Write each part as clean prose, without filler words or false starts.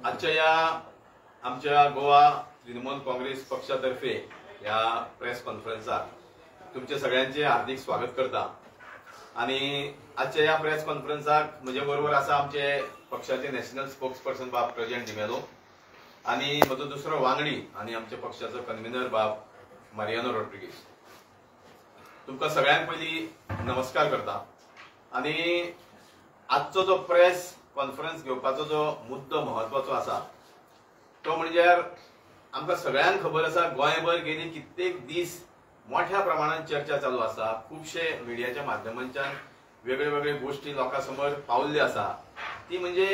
आजच्या या आमच्या गोवा तृणमूल काँग्रेस पक्षातर्फे या प्रेस कॉन्फरन्साक तुमचे सगळ्यांचे हार्दिक स्वागत करता। आणि आजच्या या प्रेस कॉन्फरन्साक म्हजे बरोबर आसा आमचे पक्षाचे नॅशनल स्पोक्सपर्सन बाब प्रजंट डिमेलो आणि म्हजो दुसरो वांगडी आणि आमच्या पक्षाचो कन्व्हेनर बाब मारियानो रॉड्रिगीस। तुमकां सगळ्यांक पयली नमस्कार करता। आणि आजचो जो प्रेस कॉन्फरन्स घेवपाचो जो मुद्दो महत्वाचो आसा तो म्हणजे आमकां सगळ्यांक खबर आसा गोंयभर गेली कित्येक दीस मोठ्या प्रमाणात चर्चा चालू आसा। खूबशे मिडियाच्या माध्यमांच्यान वेगळे वेगळे गोष्टी लोकांसमोर पावल्ले आसा। ती म्हणजे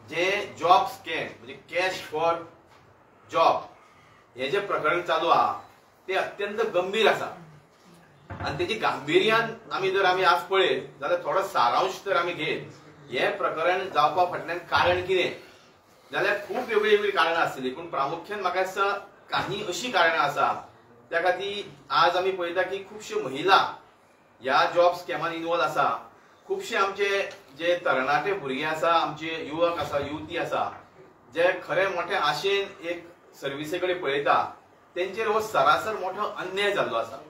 जे जॉब स्कॅम म्हणजे कॅश फॉर जॉब हे जे प्रकरण चालू आहा ते अत्यंत गंभीर आसा आणि तेजी गांभीर्यान आमी आज पळयत जाल्यार थोडो सारांश तर आमी घेत हे प्रकरण जावपा फाटल्यान कारण कितें जाल्यार खूब वेगळी वेगळी कारणां आसतली, पूण प्रामुख्यान म्हाका दिसता काही अशी कारणां आसा त्या खातीर आज आमी पळयता की खुबश्यो महिला ह्या जॉब स्कॅमान इन्वॉल्व आसा। खुबशे आमचे जे तरणाटे भुरगे आसा, आमचे युवक आसा, युवती आसा जे खरे मोठ्या आशेन एक सर्विसे कडेन पळयता तेंचेर हो सरासर मोठो अन्याय जाल्लो आसा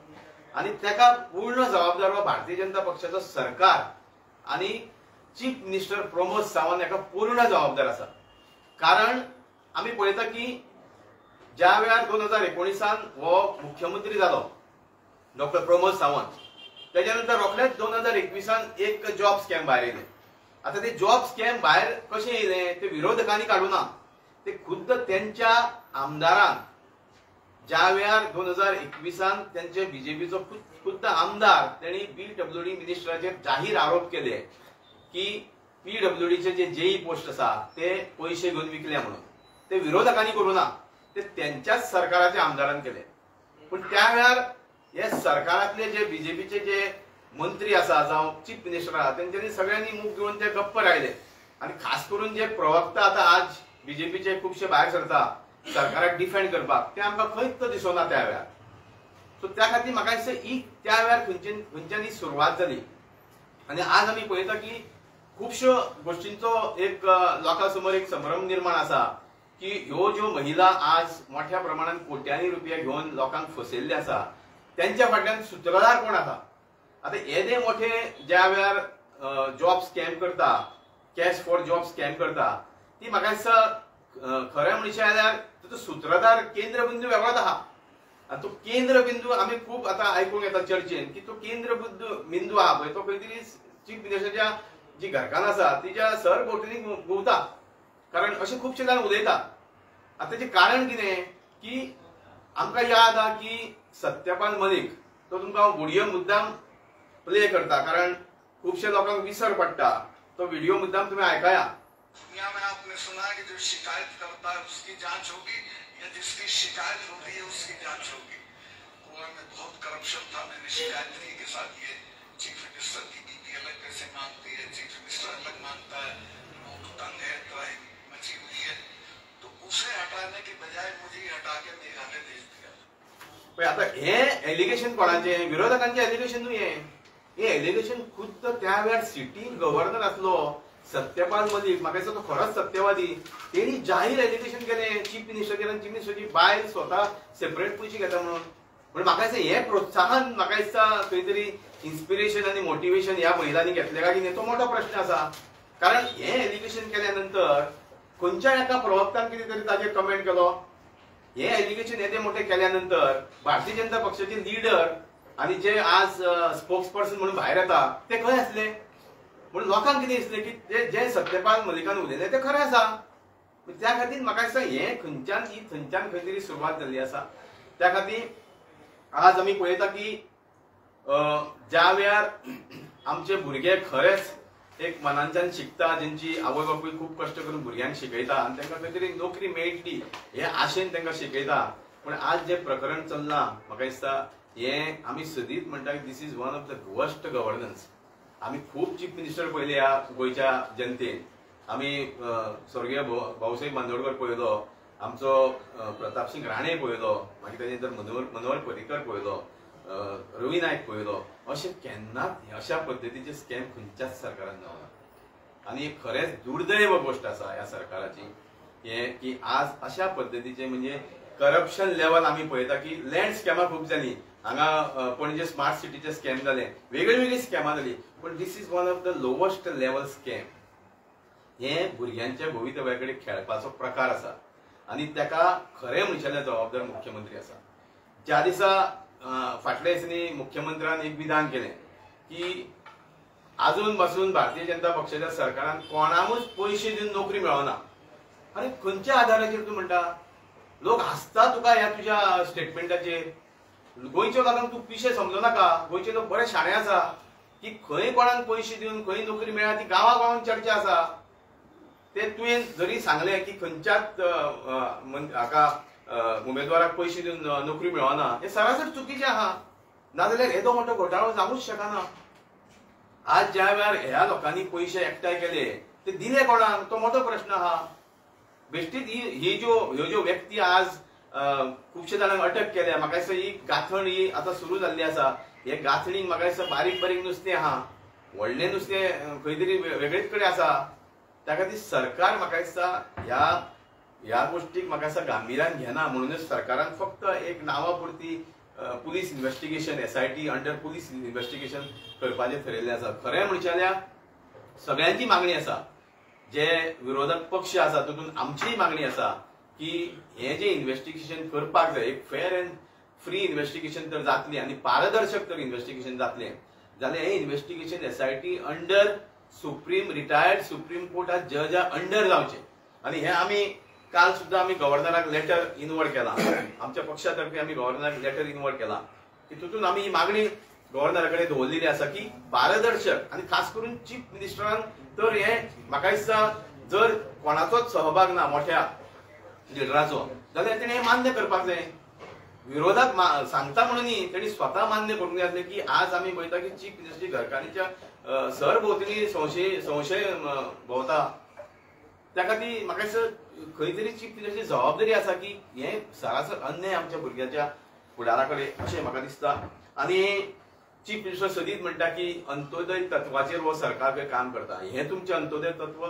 आणि त्याका पूर्ण जबाबदार हो भारतीय जनता पक्षाचो सरकार आणि चीफ मिनिस्टर प्रमोद सावंत हाका पूर्ण जबाबदार आसा। कारण आमी पळयता की ज्या वेळार 2019 हो मुख्यमंत्री जालो डॉक्टर प्रमोद सावंत, त्याच्यानंतर रोखडेच 2021 एक जॉब स्कॅम भायर येयले। आता ते जॉब स्कॅम भायर कशें येयले ते विरोधकांनी काडूना, ते खुद्द त्यांच्या आमदारान ज्या वेळार 2021 त्यांचे बीजेपीचो खुद्द आमदार त्यांनी पीडब्ल्यूडी मिनिस्टराचेर जाहीर आरोप केले की पीडब्ल्यूडीचे जे जेई पोस्ट आसा ते पैसे घेऊन विकले म्हणून। ते विरोधकांनी करूना, ते त्यांच्याच सरकाराचे आमदारान केले। पण त्या वेळार हे सरकारातले जे बीजेपीचे जे मंत्री आसा जावं चीफ मिनिस्टर आसा त्यांच्यानी सगळ्यांनी मुख घेऊन ते गप्प राहिले आणि खास करून जे प्रवक्ता आता आज बीजेपीचे खुबशे भायर सरता सरकाराक डिफेंड करपाक ते आमकां खंयच दिसोना त्या वेळार। सो त्या खातीर म्हाका दिसता ही त्या वेळार खंयच्यानी सुरवात जाली आणि आज आमी पळयता की खूबश्यो गोष्टींचो एक लोकांसमोर एक संभ्रम निर्माण आसा की ह्यो ज्यो महिला आज मोठ्या प्रमाणात कोट्यांनी रुपया घेऊन लोकांक फसयल्ले आसा त्यांच्या फाटल्यान सूत्रधार कोण आसा। आता येदे मोठे ज्या वेळार जॉब स्कॅम करता, कॅश फॉर जॉब स्कॅम करता, ती म्हाका दिसता खरें म्हणचे जाल्यार तो सूत्रधार केंद्र बिंदू वेगळोच आहा। आणि तो केंद्र बिंदू आमी खूब आता आयकूंक येता चर्चेन की तो केंद्र बिंदू आहा पळय तो खंय तरी चीफ मिनिस्टरच्या जी घरकान्न आसा तिच्या सरभोंवतणी घुंवता, कारण अशें खुबशे जाण उलयता। आता तेजें कारण कितें की आमकां याद आहा की सत्यपाल मलीक तो तुमकां व्हिडिओ मुद्दाम प्ले करता कारण खूबशे लोकांक विसर पडटा, तो व्हिडिओ मुद्दाम तुम्ही ऐकाया। दुनिया में आपने सुना कि जो शिकायत करता है उसकी जांच होगी या जिसकी शिकायत हो रही है उसकी जांच होगी। गोवा में बहुत करप्शन था, मैंने शिकायत की के साथ ये चीफ मिनिस्टर की बीपी अलग कैसे मांगती है, चीफ मिनिस्टर अलग मांगता है, लोग तंग है, त्राही मची हुई है, तो उसे हटाने की बजाय मुझे हटा के मेघालय भेज दिया। आता हे एलिगेशन कोणाचे? विरोधकांचे एलिगेशन न्हू हे एलिगेशन खुद्द त्या वेळार सिटी गव्हर्नर आसलो सत्यपाल मलीक, म्हाका दिसता तो खरोच सत्यवादी, तेणी जाहीर एलिगेशन केले चीफ मिनिस्टराचेर आनी चीफ मिनिस्टरची बायल स्वता सेपरेट पयशे घेता म्हणून। पण म्हाका दिसता हे प्रोत्साहन म्हाका दिसता खंय तरी इन्स्पिरेशन आणि मोटिवेशन ह्या महिलांनी घेतले काय की तो मोठो प्रश्न आसा। कारण हे एलिगेशन केल्यानंतर खंयच्या एका प्रवक्त्यान कितें तरी ताजेर कमेंट केलो, हे एलिगेशन येदे मोठे केल्यानंतर भारतीय जनता पक्षाचे लीडर आणि जे आज स्पोक्सपर्सन म्हणून भायर येता ते खंय आसले म्हणून लोकांक कितें दिसलें की जे सत्यपाल मलिकान उलयले ते खरें आसा। त्या खातीर म्हाका दिसता हे खंयच्यान खंय तरी सुरवात जाल्ली आसा। त्या खातीर आज आमी पळयता की ज्या वेळार आमचे भुरगे खरेच एक मनांच्यान शिकता, जेंची आवय बापूय खूब कश्ट करून भुरग्यांक शिकयता आणि तांकां खंय तरी नोकरी मेळटली हे आशेन तांकां शिकयता। पण आज जे प्रकरण चल्लां म्हाका दिसता हे आमी सदीत म्हणटा की this is one of the worst governance. आमी खूब चीफ मिनिस्टर पळयले ह्या गोंयच्या जनतेन। आमी स्वर्गीय भाऊसाहेब बांदोडकर पळयलो, आमचो प्रताप सिंग राणे पळयलो, मागीर ताचे नंतर मनोहर पर्रीकर पळयलो, रवी नायक पळयलो। अशें केन्नाच अशा पद्दतीचे स्कॅम खंयच्याच सरकारान जावना आणि खरेंच दुर्दैव गोष्ट आसा ह्या सरकाराची हे की आज अशा पद्धतीचे म्हणजे करप्शन लेवल आम्ही पळयता की लँड स्कॅमां खूप जाली हांगा पणजे स्मार्ट सिटीचे स्कॅम जाले वेगळी स्कॅमां जाली पण this is one of the lowest level scam हे भुरग्यांच्या भवितव्याकडे खेळपाचो प्रकार आसा आणि ताका खरे मनशाले जबाबदार मुख्यमंत्री आसा ज्या दिसा फाटल्या दिसांनी मुख्यमंत्र्यान एक विधान केलें की अजून पासून भारतीय जनता पक्षाच्या सरकारान कोणाकूच पयशे दिवन नोकरी मेळना अरे खंयच्या आधाराचेर तूं म्हणटा लोक हसता तुका ह्या तुज्या स्टेटमेंटाचेर गोंयच्या लोकांक तूं पिशे समजो नाका गोंयचे लोक बरे शाणे आसा की खंय कोणाक पयशे दिवन खंय नोकरी मेळ्ळा ती गांवागांवांत चर्चा आसा ते तुवें जरी सांगलें की खंयच्याच हाका उमेदवाराक पयशे दिवन नोकरी मेळना हे सरासर चुकीचें आहा नाजाल्यार येदो मोठो घोटाळो जावूच शकना आज ज्या वेळार ह्या लोकांनी पयशे एकठांय केले ते दिले कोणाक तो मोठो प्रश्न आहा बेश्टीच ह्यो ज्यो व्यक्ती आज खुबशे जाणांक अटक केल्या म्हाका दिसता ही गांथण ही आतां सुरू जाल्ली आसा हे गांथणीक म्हाका दिसता बारीक नुस्तें आहा व्हडलें नुस्तें खंय तरी वेगळेच कडेन आसा त्या खातीर सरकार म्हाका दिसता ह्या गोष्टीक म्हाका दिसता गांभीर्यान घेना म्हणूनच सरकारान फक्त एक नांवा पुरती police investigation SIT under police investigation करपाचें ठरयल्लें आसा खरें म्हणच्याल्या सगळ्यांची मागणी आसा जे विरोधक पक्ष आसा तातूंत आमचीय मागणी आसा की हे जे इन्व्हेस्टिगेशन करपाक जाय एक फेअर अँड फ्री इन्व्हेस्टिगेशन तर जातली आनी पारदर्शक तर इन्व्हेस्टिगेशन जातलें जाल्यार हे investigation SIT under retired supreme कोर्टा जजा अंडर जावचें आनी हे आमी काल सुद्दां आमी गव्हर्नराक लेटर इनवर्ड केला आमच्या पक्षातर्फे आमी गव्हर्नराक लेटर इनवर्ड केला की तितून आमी ही मागणी गव्हर्नरा कडेन दवरलेली आसा की पारदर्शक आनी खास करून चीफ मिनिस्टरान तर हे म्हाका दिसता जर कोणाचोच सहभाग ना मोठ्या लिडराचो जाल्यार तेणें हे मान्य करपाक जाय विरोधाक सांगता म्हणून तेणी स्वता मान्य करूंक जाय आसलें की आज आमी पळयता की चीफ मिनिस्टर घरकान्नीच्या सरभोंवतणी संशय भोंवता त्या खातीर म्हाका दिसता खंय तरी चीफ मिनिस्टराची जबाबदारी आसा की हे सरासर अन्याय आमच्या भुरग्याच्या फुडारा कडेन अशें म्हाका दिसता आनी चीफ मिनिस्टर सदींच म्हणटा की अंत्योदय तत्वाचेर हो सरकार काम करता हे तुमचें अंत्योदय तत्व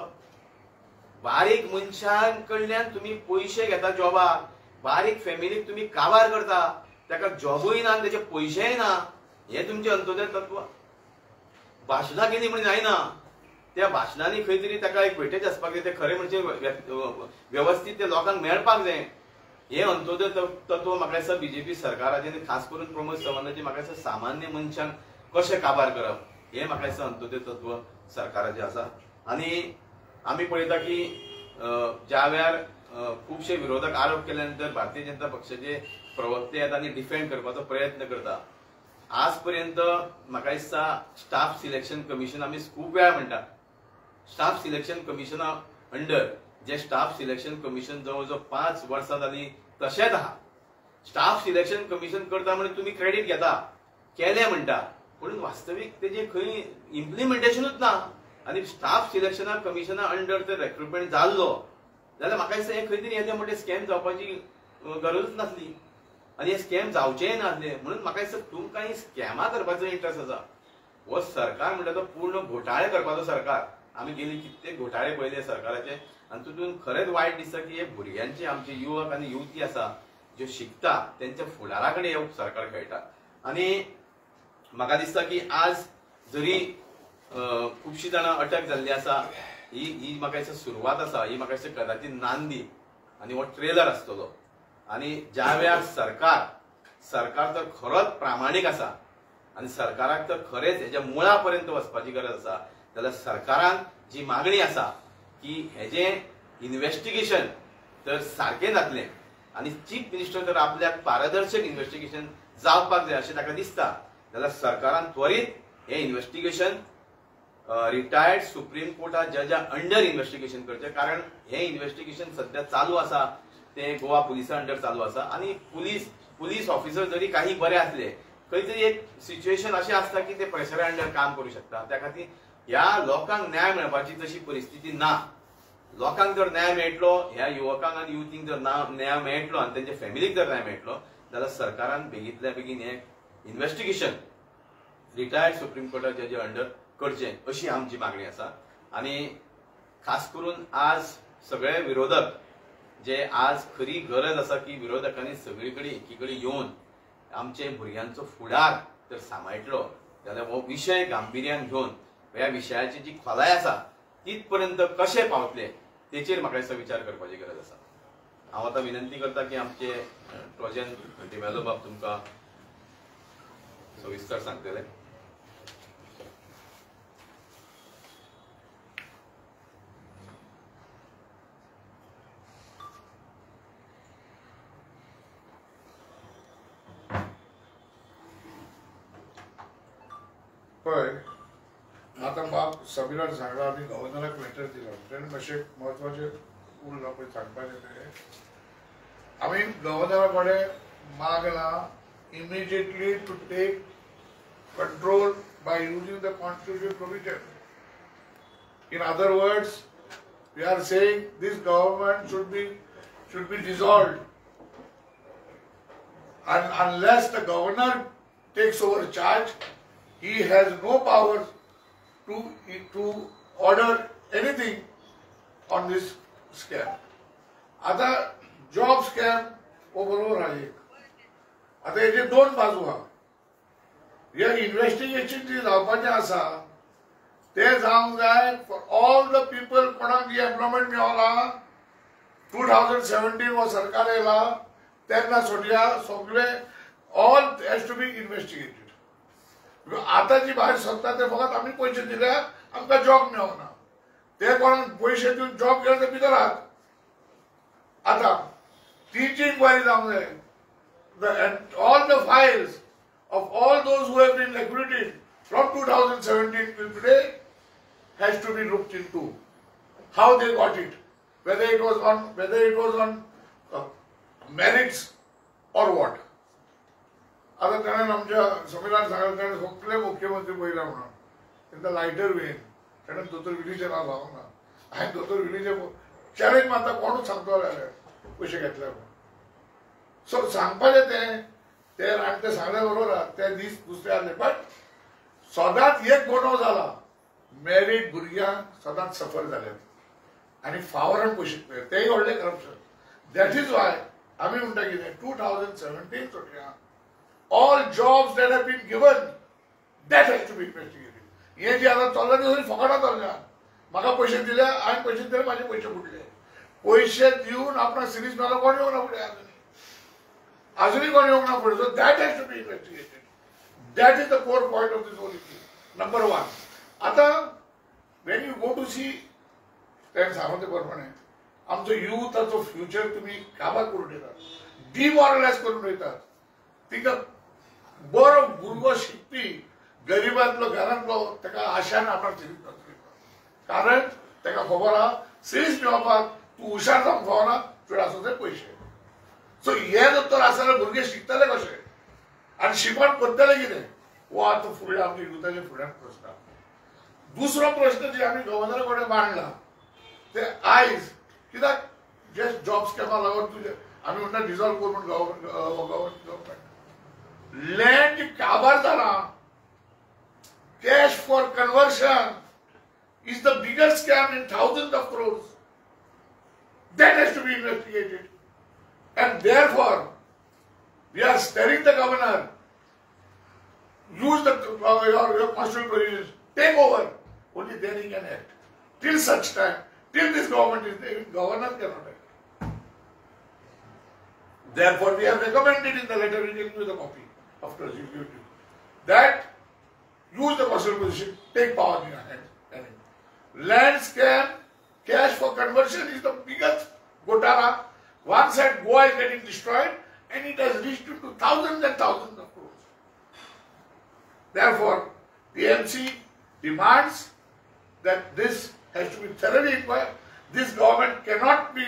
बारीक मनशां कडल्यान तुमी पयशे घेता जॉबाक बारीक फॅमिलीक तुमी काबार करता ताका जॉबूय ना ताचे पयशेय ना हे तुमचें अंत्योदय तत्व भाशणां केली म्हणून जायना त्या भाशणांनी खंय तरी ताका एक वेटेज आसपाक जाय ते खरें म्हणजे व्यवस्थीत ते लोकांक मेळपाक जाय हे अंत्योदय तत्व म्हाका दिसता BJP सरकाराचें आनी खास करून प्रमोद सावंताचें म्हाका दिसता सामान्य मनशांक कशें काबार करप हे म्हाका दिसता अंत्योदय तत्व सरकाराचें आसा आनी आमी पळयता की ज्या वेळार खुबशे विरोधक आरोप केल्या नंतर भारतीय जनता पक्षाचे प्रवक्ते येता आनी डिफेंड करपाचो प्रयत्न करता आज पर्यंत म्हाका दिसता स्टाफ सिलेक्शन कमिशन आमी खूब वेळा म्हणटा स्टाफ सिलेक्शन कमिशना अंडर जे स्टाफ सिलेक्शन कमिशन जवळ जवळ 5 वर्सां जाली तशेंच आहा स्टाफ सिलेक्शन कमिशन करता म्हणून तुम्ही क्रेडिट घेता केले म्हणटा पण वास्तवीक तेजे खंय इम्प्लिमेंटेशनूच ना आनी स्टाफ सिलेक्शना कमिशना अंडर ते रिक्रुटमेंट जाल्लो जाल्यार म्हाका दिसता हे खंय तरी येदे मोठे स्कॅम जावपाची गरजूच नासली आनी हे स्कॅम जावचेय नासले म्हणून म्हाका दिसता तुमकां ही स्कॅमां करपाचो इंट्रस्ट आसा हो सरकार म्हणटा तो पूर्ण घोटाळे करपाचो सरकार आमी गेली कित्येक घोटाळे पळयले सरकाराचे आनी तितून खरेंच वायट दिसता की हे भुरग्यांचे आमचे युवक आनी युवती आसा ज्यो शिकता त्यांच्या फुडारा कडेन हे सरकार खेळटा आनी म्हाका दिसता की आज जरी खुबशीं जाणां अटक जाल्ली आसा ही म्हाका दिसता सुरवात आसा ही म्हाका दिसता कदाचित नांदी आनी हो ट्रेलर आसतलो आनी ज्या वेळार सरकार तर खरोच प्रामाणीक आसा आनी सरकाराक तर खरेंच हेच्या मुळा पर्यंत वचपाची गरज आसा जाल्यार सरकारान जी मागणी आसा की हेजे इन्व्हेस्टिगेशन तर सारकें जातलें आनी चीफ मिनिस्टर तर आपल्याक पारदर्शक इन्व्हेस्टिगेशन जावपाक जाय अशें ताका दिसता जाल्यार सरकारान त्वरीत हे इन्व्हेस्टिगेशन रिटायर्ड सुप्रीम कोर्टा जजा अंडर इन्व्हेस्टिगेशन करचें कारण हे इन्व्हेस्टिगेशन सध्या चालू आसा ते गोवा पुलिसा अंडर चालू आसा आनी पुलीस ऑफिसर जरी काही बरे असले खंय तरी एक सिच्युएशन अशें आसता की ते प्रेशरा अंडर काम करूं शकता त्या खातीर ह्या लोकांक न्याय मेळपाची तशी परिस्थिती ना लोकांक जर न्याय मेळटलो ह्या युवकांक आनी युवतींक जर न्याय मेळटलो आनी तेंच्या फॅमिलीक जर न्याय मेळटलो जाल्यार सरकारान बेगींतल्या बेगीन हे इन्व्हेस्टिगेशन रिटायर्ड सुप्रीम कोर्टा जजी अंडर करचें अशी आमची मागणी आसा आनी खास करून आज सगळे विरोधक जे आज खरी गरज आसा की विरोधकांनी सगळीकडे एकीकडे येवन आमचे भुरग्यांचो फुडार जर सांबाळटलो जाल्यार हो विशय गांभीर्यान घेवन ह्या विशयाची जी खोलाय आसा तिथपर्यंत कशे पावतले तेचेर म्हाका दिसता विचार करपाची गरज आसा. हांव आतां विनंती करता की आमचे ट्रोजन डिमेलो बाब तुमकां सविस्तर सांगतले. पळय आता बाब समिरान सांगला आनी गव्हर्नराक लेटर दिला तेणें मातशें म्हत्वाचें उरलां पळय सांगपाचें तें आमी गव्हर्नरा कडेन मागला immediately to take control by using the constitution provision. In other words, we are saying this government should be dissolved, and unless the governor takes over charge, he has no power to order anything on this scam. आता job scam हो बरोबर आहे. आता हेचे दोन बाजू आहा. हे इन्व्हेस्टिगेशन जे जावपाचें आसा ते जावंक जाय फॉर ऑल द पीपल कोणाक जी एम्प्लॉयमेंट मेळना 2017 हो सरकार येयला तेन्ना सगळे all has to be investigated. आता जी भायर सरता ते फकत आमी पयशे दिल्यार आमकां जॉब मेळना. ते कोणाक पयशे दिवन जॉब केले ते भितर आहात. आता तीची इन्क्वायरी जावंक जाय. All the files of all those who have been liquidated from 2017 till today has to be looked into. How they got it, whether it was on merits or what. आता त्याने आमच्या समिरान सांगले त्याने सगळे मुख्यमंत्री पयला म्हणून तेंका लायटर वेन त्याने दोतोर विलीचे नाव लावंक ना. हांवें दोतोर विलीचे चॅलेंज मारता कोणूच सांगतो जाल्यार पयशे घेतले म्हणून. सो सांगपाचें ते रान ते सांगले बरोबर ते दीस दुसरे आले. बट सदांच एक गुन्हो जाला मॅरीड भुरग्यांक सदांच सफर जाल्यात आनी फावरान पयशे तेय व्हडलें करप्शन. दॅट इज वाय आमी म्हणटा कितें 2017 सुटल्या all jobs that have been given that has to be investigated. हे जे आता चल्ला ते फकाणां चल्ल्या. म्हाका पयशे दिले हांवें पयशे दिले म्हाजे पयशे बुडले. पयशे दिवन आपणाक सिरीज मेळ्ळो कोण येवंक ना फुडें अजूनही कोण येवंक ना फुडें. So that has to be investigated. That is the core point of this whole issue. Number 1. आता when you go to see तें सांगून ते प्रमाणे आमचो युथाचो फ्युचर तुमी काबार करून उडयतात. डिमॉरलायज करून उडयतात. तिका बरो भुरगो शिकपी गरिबांतलो घरांतलो ताका आशान आपणाक सिरीज मेळटली. कारण ताका खबर आहा सिरीज मेळोवपाक तूं हुशार जावंक फावना चड आसूं ते पयशे. सो हे दोतोर आसा जाल्यार भुरगे शिकतले कशे आनी शिकवण करतले कितें हो आतां फुडल्या आमच्या युथाच्या फुड्यान प्रश्न. दुसरो प्रश्न जे आमी गव्हर्नरा कडेन मांडला ते आयज कित्याक जे जॉब स्कॅमा लागून तुजे आमी म्हणटा डिजॉल्व कर म्हूण गव्हर्नमेंट लँड काबार जाला. Cash for conversion is the biggest scam in thousands of crores. That has to be investigated. And therefore, we are telling the governor, use your constitutional provisions, take over. Only then he can act. Till such time, till this government is there, governor cannot act. Therefore, we have recommended in the letter we gave you the copy of the executive that use the constitutional position, take power in your hands. Land scam, cash for conversion is the biggest gotara. One side Goa is getting destroyed and it has reached into thousands and thousands of crores. Therefore, the MC demands that this has to be thoroughly inquired. This government cannot be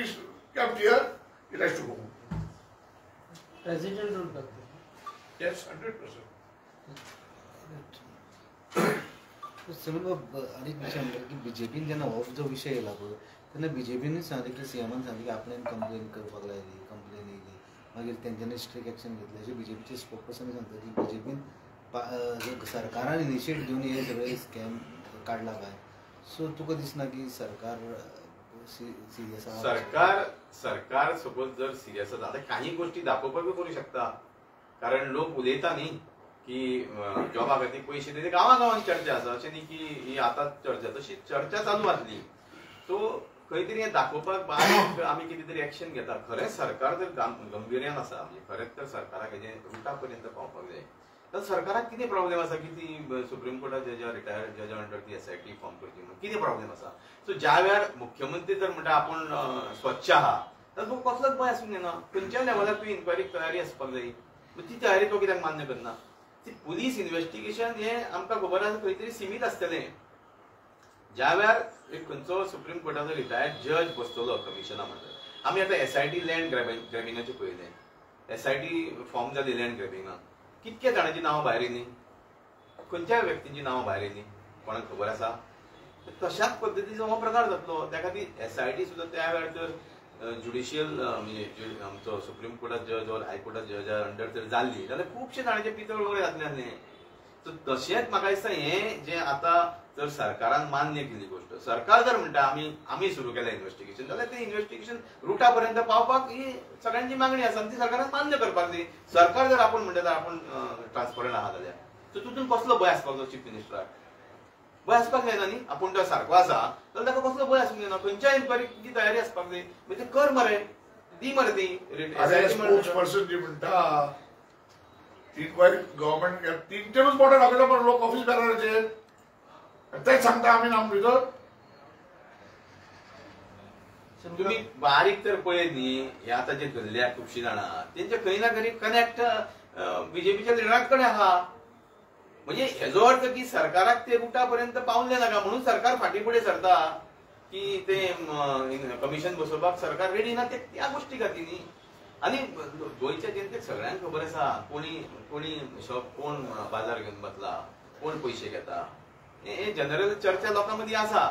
kept here. It has to go. President rule करते. Yes, 100%. अनेक विषय म्हणलं की बीजेपीन जेन्ना हो जो विशय येयला पळय तेन्ना बीजेपीन सांगलें की सीएमान सांगलें की आपल्यान कंप्लेन करपाक लायली कंप्लेन येयली मागीर तेंच्यांनी स्ट्रिक्ट एक्शन घेतलें अशें बीजेपीचे स्पोकपर्सन सांगता की बीजेपीन सरकारान इनिशिएट घेवन हे सगळे स्कॅम काडला काय. सो तुका दिसना की सरकार सिरियस आहा. सरकार सरकार सपोज जर सिरियस आसा आता काही गोष्टी दाखोवपाक करू शकता, कारण लोक उलयता न्ही की जॉबा खातीर पयशे दिले, गांवागांवांत चर्चा आसा, अशें न्ही की ही आतां चर्चा, तशी चर्चा चालू आसली. सो खंय तरी हें दाखोवपाक बारीक आमी कितें तरी एक्शन घेता. खरेंच सरकार जर गंभीर्यान आसा, म्हणजे खरेंच तर सरकाराक हेजें रुटा पर्यंत पावपाक जाय. तर सरकाराक कितें प्रॉब्लेम आसा की ती सुप्रीम कोर्टात जजा रिटायर्ड जजा अंडर ती SIT फॉर्म करची म्हणून कितें प्रॉब्लेम आसा? सो ज्या वेळार मुख्यमंत्री जर म्हणटा आपूण स्वच्छ आहा, तर तो कसलोच भंय आसूंक जायना. खंयच्याय लेवलार तुवें इन्क्वायरीक तयारी आसपाक जाय. ती तयारी तो कित्याक मान्य करना? ती पुलीस इन्व्हेस्टिगेशन हें आमकां खबर आसा खंय तरी सीमीत आसतलें. ज्या वेळार एक खंयचो सुप्रीम कोर्टाचो रिटायर्ड जज बसतलो कमिशना म्हणटा, आमी आतां SIT लँड ग्रॅबिंगाचें पळयलें, SIT फॉर्म जाली लँड ग्रॅबिंगाक, कितक्या जाणांची नांवां भायर येयलीं, खंयच्याय व्यक्तींची नांवां भायर येयलीं, कोणाक खबर आसा? तशाच पद्दतीचो हो प्रकार जातलो. त्या खातीर SIT सुद्दां त्या वेळार जर ज्युडिशियल म्हणजे आमचो सुप्रीम कोर्टात जज वा हायकोर्टात जजा अंडर जर जाल्ली जाल्यार खुबशे जाणांचे पितळ वगळे जातलें आसलें. सो तशेंच म्हाका दिसता हें जें आतां जर सरकारान मान्य केली गोष्ट, सरकार जर म्हणटा आमी सुरू केलें इन्व्हेस्टिगेशन, जाल्यार तें इन्व्हेस्टिगेशन रुटा पर्यंत पावपाक ही सगळ्यांची मागणी आसा आनी ती सरकारान मान्य करपाक जाय. सरकार जर आपूण म्हणटा आपूण ट्रान्सपरंट आहा जाल्यार सो तितून कसलो भंय आसपाक जाय? चीफ मिनिस्टराक भंय आसपाक जायना न्ही. आपूण तो सारको आसा जाल्यार ताका कसलो भंय आसूंक जायना. खंयच्याय इन्क्वायरीची तयारी आसपाक जाय. म्हणजे कर मरे, दी मरे ती स्पोक्सपर्सन जी म्हणटा इन्क्वायरी गव्हर्नमेंट 3 मोठे दाखयलो पण लोक ऑफिस बेराचे तेच सांगता आमी नाम भितर. तुम्ही बारीक तर पळयत न्ही, हे आतां जे धरल्या खुबशीं जाणां तेंचे खंय ना खंय कनेक्ट बीजेपीच्या लिडरांक कडेन आहा. म्हणजे हेजो अर्थ की सरकाराक ते रुटा पर्यंत पावले नाका म्हणून सरकार फाटीं फुडें सरता की ते कमिशन बसोवपाक सरकार रेडी ना त्या गोष्टी खातीर न्ही. आनी गोंयच्या जनतेक सगळ्यांक खबर आसा कोणी कोण बाजार घेवन बसला, कोण पयशे घेता, हे जनरल चर्चा लोकां मदीं आसा.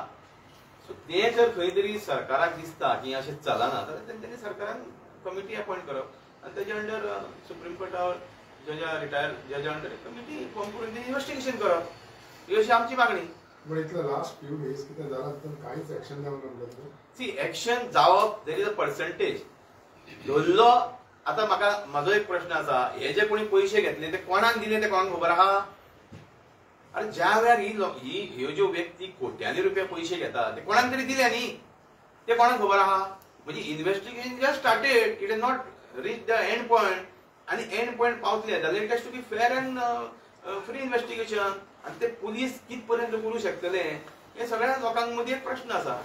सो ते जर खंय तरी सरकाराक दिसता की अशें चलना जाल्यार तेंच्यांनी सरकारान कमिटी अपॉयंट करप आनी तेज्या अंडर सुप्रीम कोर्टावर जजा रिटायर्ड जजा अंडर कमिटी फॉर्म करून इन्व्हेस्टिगेशन करप, ही अशी आमची मागणी. पण इतले लास्ट फ्यू डेज कितें जालां तर कांयच एक्शन जावना. सी एक्शन जावप देर इज अ पर्संटेज धरलो. आतां म्हाजो एक प्रश्न आसा, हे जे कोणी पयशे घेतले ते कोणाक दिले ते कोणाक खबर आहा? अरे ज्या वेळार ह्यो ज्यो व्यक्ती कोट्यांनी रुपया पयशे घेता ते कोणाक तरी दिले न्ही, ते कोणाक खबर आहा? म्हणजे investigation just started, it is not reach the end point. आनी एंड पॉयंट पावतले जाल्यार it has to be fair and free investigation. आनी ते पुलीस कित पर्यंत करू शकतले हे सगळ्या लोकांक मदीं एक प्रश्न आसा.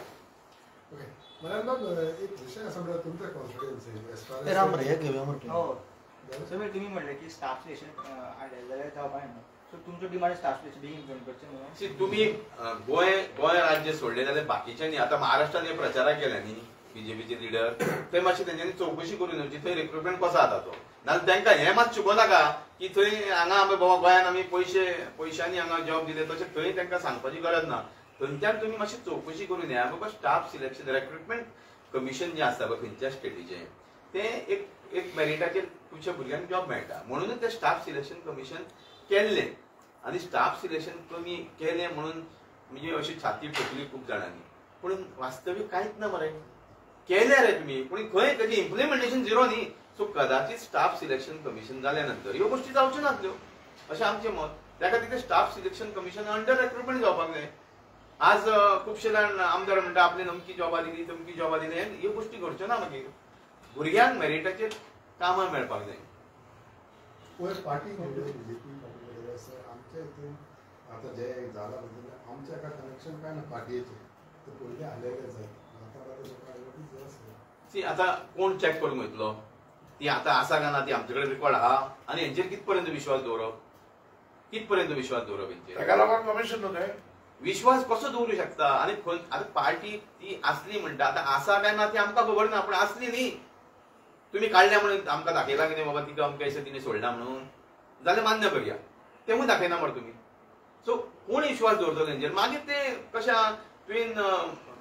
एक विषय असा म्हणजे तुमचा कॉन्फिडन्स ते राम रे घेऊया म्हटलं. हो समीर, तुम्ही म्हणले की स्टाफ सिलेक्शन जाल्यार जावपाक जायना. सो तुमचो डिमांड स्टाफ सिलेक्शन बेगीन इम्प्लिमेंट करचें म्हणून. सी तुम्ही गोंय राज्य सोडले जाल्यार बाकीच्यांनी आतां महाराष्ट्रान हे प्रचाराक केल्या न्ही बीजेपीचे लिडर, थंय मातशी तेंच्यांनी चवकशी करून येवची थंय रिक्रुटमेंट कसो जाता तो. नाल्यार तांकां हें मात शिकोवनाका की थंय हांगा आमी बाबा गोंयान आमी पयशांनी हांगा जॉब दिले, तशें थंय तांकां सांगपाची गरज ना. थंयच्यान तुमी मातशी चवकशी करून या बाबा स्टाफ सिलेक्शन रिक्रुटमेंट कमिशन जें आसता पळय खंयच्या स्टेटीचें तें एक मेरिटाचेर तुमच्या भुरग्यांक जॉब मेळटा म्हणूनच तें स्टाफ सिलेक्शन कमिशन केल्लें. आनी स्टाफ सिलेक्शन कमी केलें म्हणून म्हणजे अशी छाती ठोकली खूब जाणांनी, पूण वास्तवीक कांयच ना मरे. केलें रे तुमी, पूण खंय तेजें इम्प्लिमेंटेशन झिरो न्ही. सो कदाचित स्टाफ सिलेक्शन कमिशन जाल्या नंतर ह्यो गोश्टी जावच्यो नासल्यो अशें आमचें मत. त्या खातीर ते staff selection commission under recruitment जावपाक जाय. आज खुबशे जाण आमदार म्हणटा आपली नमकी जॉबा दिली तमकी जॉबा दिली, ह्यो गोश्टी घडच्यो ना. मागीर भुरग्यांक मेरिटाचेर कामां मेळपाक जाय. पार्टी बीजेपी आमच्या हितून आतां जे जाला आमच्या एका कनेक्शन काय ना पार्टीचे ते पयलीं आलेले जाय. सी आतां कोण चॅक करूंक वयतलो ती आतां आसा काय ना ती आमचे कडेन रिकॉर्ड आहा आनी हेंचेर कित पर्यंत विश्वास दवरप हेंचेर ताका लागून कमिशन न्हू तें. विश्वास कसो दवरूं शकता? आनी आतां पार्टी ती आसली म्हणटा आतां आसा काय ना ती आमकां खबर ना, पूण आसली न्ही. तुमी काडल्या म्हणून आमकां दाखयला कितें बाबा तिका अमकें दिसा तिणें सोडला म्हणून, जाल्यार मान्य करया. तेवूय दाखयना मरे तुमी. सो कोण विश्वास दवरतलो तेंचेर? मागीर ते कशा तुवें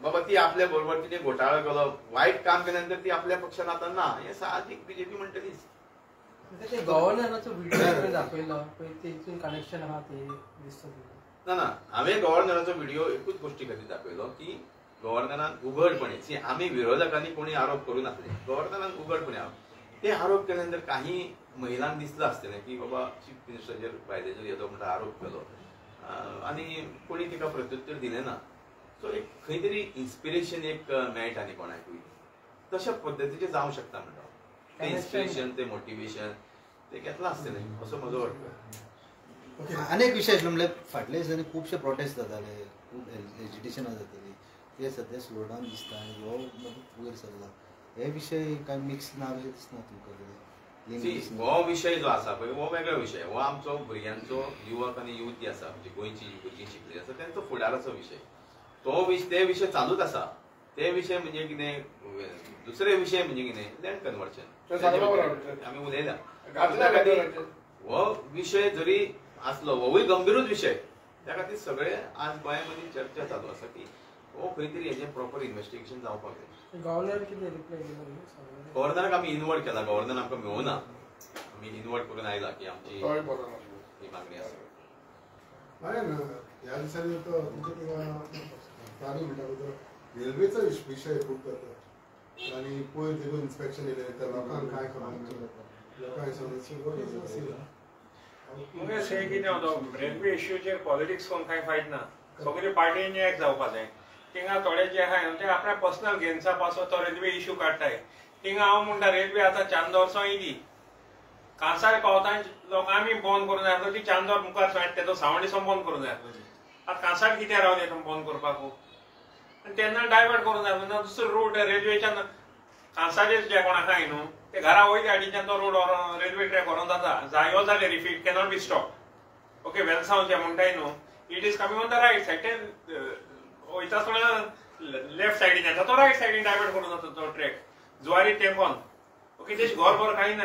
बाबा ती आपल्या बरोबर तिणें घोटाळो केलो, वायट काम केल्या नंतर ती आपल्या पक्षान आतां ना, हें साहजीक बीजेपी म्हणटलीच. ते गव्हर्नराचो व्हिडिओ दाखयलो पळय तेतून कनेक्शन आहा ते दिसता. ना हांवें गव्हर्नराचो व्हिडिओ एकूच गोश्टी खातीर दाखयलो की गव्हर्नरान उघडपणे आम्ही विरोधकांनी कोणी आरोप करू नासले, गव्हर्नरान उघडपणे ते आरोप केल्यानंतर काही महिलांक दिसलं आसतलें की बाबा चीफ मिनिस्टराचेर बायलेचेर येदो म्हणटा आरोप केलो आनी कोणी तिका प्रत्युत्तर दिलें ना. सो एक खंय तरी इन्स्पिरेशन एक मेळटा न्ही कोणाकूय, तशा पद्दतीचें जावंक शकता म्हणटा. ते इन्स्पिरेशन, ते मोटिवेशन ते घेतलां आसतलें असो म्हजो वाटतं. अनेक विशय आसले म्हणजे फाटल्या दिसांनी खुबशे प्रोटेस्ट जाताले, खूब एजिटेशनां जातालीं, ते सध्या स्लो डावन दिसता आनी हो वयर सरला. हे विशय काय मिक्स ना अशें दिसना तुमकां? हो विशय जो आसा पळय हो वेगळो विशय. हो आमचो भुरग्यांचो युवक आनी युथ जी आसा म्हणजे गोंयची भुरगीं शिकली आसा तेंचो फुडाराचो विशय. ते विशय चालूच आसा. ते विशय म्हणजे कितें, दुसरे विशय म्हणजे कितें लँड कन्वर्शन आमी उलयल्या. हो विशय जरी आसलो होवूय गंभीरूच विशय, त्या खातीर सगळे आज गोंयांमध्ये चर्चा चालू आसा की हो खंय तरी हेजें प्रॉपर इन्व्हेस्टिगेशन जावपाक जाय. गव्हर्नर कितें रिप्लाय दिलो? गव्हर्नराक आमी इनवर्ट केला, गव्हर्नर आमकां मेळूना, आमी इनवर्ट करून आयला की आमची ही मागणी आसा. ह्या दिसांनी तो ताणी म्हणटा रेल्वेचो विशय खूब जाता आनी पयर देखून इन्स्पेक्शन येयलें तर लोकांक काय खबर लोकांक मुगे से कितें होतो रेल्वे इश्यूचेर पॉलिटिक्स कोण कांय फायट ना. सगळे पार्टींनी एक जावपा जाय. थिंगा थोडे जे आहाय ते आपल्या पर्सनल गेन्सा पासो तो रेल्वे इश्यू काडटाय. थिंगा हांव म्हणटा रेल्वे आतां चांदोरचो येयली, कांसाळे पावता लोक आमी बंद करूं जाय आसलो, ती चांदोर मुखार तेजो सावंडेसो बंद करूं जाय आसलो. आतां कांसाळे कितें रावले बंद करपाक? आनी तेन्ना डायवर्ट करूं जाय आसलो. दुसरो रूट रेल्वेच्यान कांसाळे जे कोण आहाय न्हू ते घरा वयल्या आडीच्यान तो रोड रेल्वे ट्रॅक व्हरोन जाता. जायो जाल्यार if it cannot be stop. Okay, वेलसांव जे म्हणटाय न्हू it is coming on the right side. ते वयता आसतना लेफ्ट सायडीन येता तो रायट सायडीन डायवर्ट करून जाता तो ट्रॅक जुवारी टेंपोन. ओके, तेच घर कांय ना.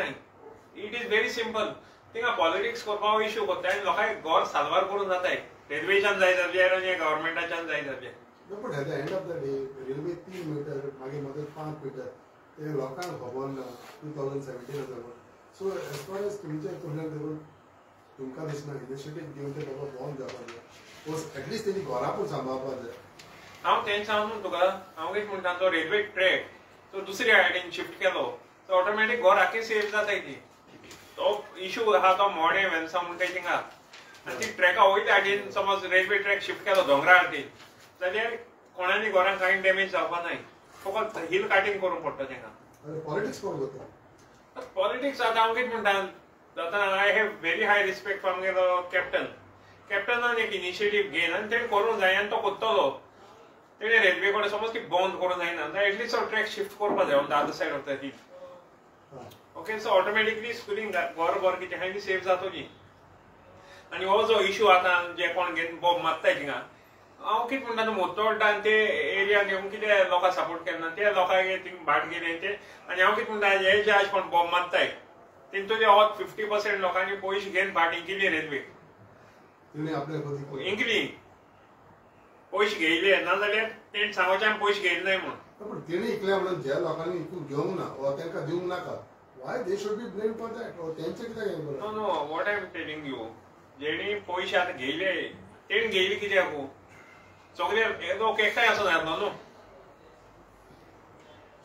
It is very simple. थिंगा पॉलिटिक्स करपाक इश्यू करता आनी लोकांक घर साल्वार करून जाताय. रेल्वेच्यान जाय जाल्यार आनी गव्हर्मेंटाच्यान जाय जाल्यार. But at the end of the day railway 3 metre मागीर मदत 5 मीटर ते लोकांक खबर ना 2017 जालो. सो एज फार एज तुमचे कडल्यान देखून तुमकां दिसना इनिशिएटीव घेवन ते बाबा बंद जावपाक जाय, एटलिस्ट तेणी घरापूर सांबाळपाक जाय. हांव तें सांगून तुका हांव एक म्हणटा तो रेल्वे ट्रॅक तो दुसऱ्या सायडीन शिफ्ट केलो तो ऑटोमॅटीक घर आख्खी सेफ जाताय. ती तो इश्यू आहा तो मोडे वेलसा म्हणटाय थिंगा आनी ती ट्रॅका वयल्या सायडीन समज रेल्वे ट्रॅक शिफ्ट केलो दोंगरा सायडीन जाल्यार कोणानी घरांक कांय डॅमेज जावपा नाय. फकत हिल काटींग करूंक पडटा तेका. पॉलिटिक्स कोण करता? पॉलिटिक्स आतां हांव कितें म्हणटा आतां I have very high respect for म्हगेलो कॅप्टनान एक इनिशिएटीव घेन आनी तेणें करूंक जाय आनी तो कोत्तलो. तेणें रेल्वे कडेन समज ती बंद करूंक जायना जाल्यार एटलिस्ट तो ट्रॅक शिफ्ट करपा जाय on the other side of the hill. Okay, so automatically schooling घर कितें आहाय ती सेफ जातली. आनी हो जो इश्यू आतां जे कोण घेवन बॉम्ब मारताय थिंगा हांव कितें म्हणटा मोतोड्डा आनी ते एरिया घेवन कितें लोकां सपोर्ट केन्ना ते लोकांक थिंग भाट गेले ते. आनी हांव कितें म्हणटा हे जे आज कोण बॉम्ब मारताय तेंचो 50% लोकांनी पयशे घेवन भाट इंकिली रेल्वे इंकली पयशे घेयले ना जाल्यार तेणी सांगोवचें आमी पयशे घेयले नाय म्हणून. तेणी इकले म्हणून ज्या लोकांनी इकून घेवंक ना वा तांकां दिवंक नाका why they should be blamed for that. तेंचे कित्याक no no what I am telling you जेणी पयशे आतां घेयले तेणी घेयले कित्याक सगळे लोक एकठांय आसूं जाय न्हू.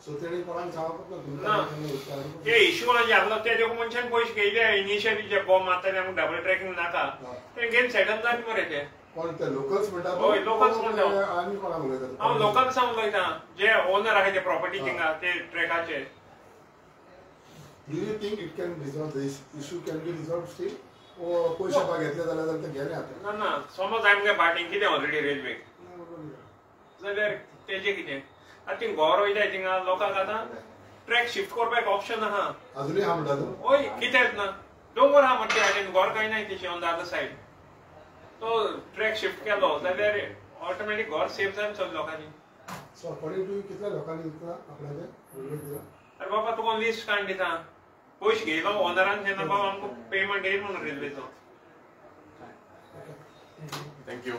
सो तेणी कोणाक सांगप ना ते इश्यू जे आसलो ते देखून मनशान पयशे घेयले इनिशियली जे बॉम्ब मारताले आमकां डबल ट्रॅकिंग नाका ते घेवन सेटल जाले मरे ते. कोण ते लोकल्स म्हणटा? होय, लोकल्स म्हणटा. आनी कोणाक उलयता? हांव लोकल्सांक उलयतां जे ओनर आहाय ते प्रॉपर्टी थिंगा ते ट्रॅकाचे. Do you think it can resolve this issue can be resolved still ओ पयशे पा घेतले जाल्यार ते गेले आतां? ना समज आमगे भाटींग कितें ऑलरेडी रेल्वे जाल्यार तेजें कितें आतां थिंग घर वयताय थिंगा लोकांक आतां ट्रॅक शिफ्ट करपाक ऑप्शन आहा अजुनूय आहा म्हणटा तूं? होय, कितेंच ना दोंगर आहा म्हणटा आनी घर कांय नाय तेचें ऑन द अदर सायड. तो ट्रॅक शिफ्ट केलो जाल्यार ऑटोमॅटीक घर सेफ जालें सगळ्या लोकांनी. सो अकॉर्डिंग टू कितल्या लोकांनी विकला आपल्याचें रेल्वे दिला? अरे बाबा तुका लिस्ट काडून दिता पयशे घेयलो ओनरान तेन्ना बाबा आमकां पेमेंट येयला म्हणून रेल्वेचो. थँक्यू.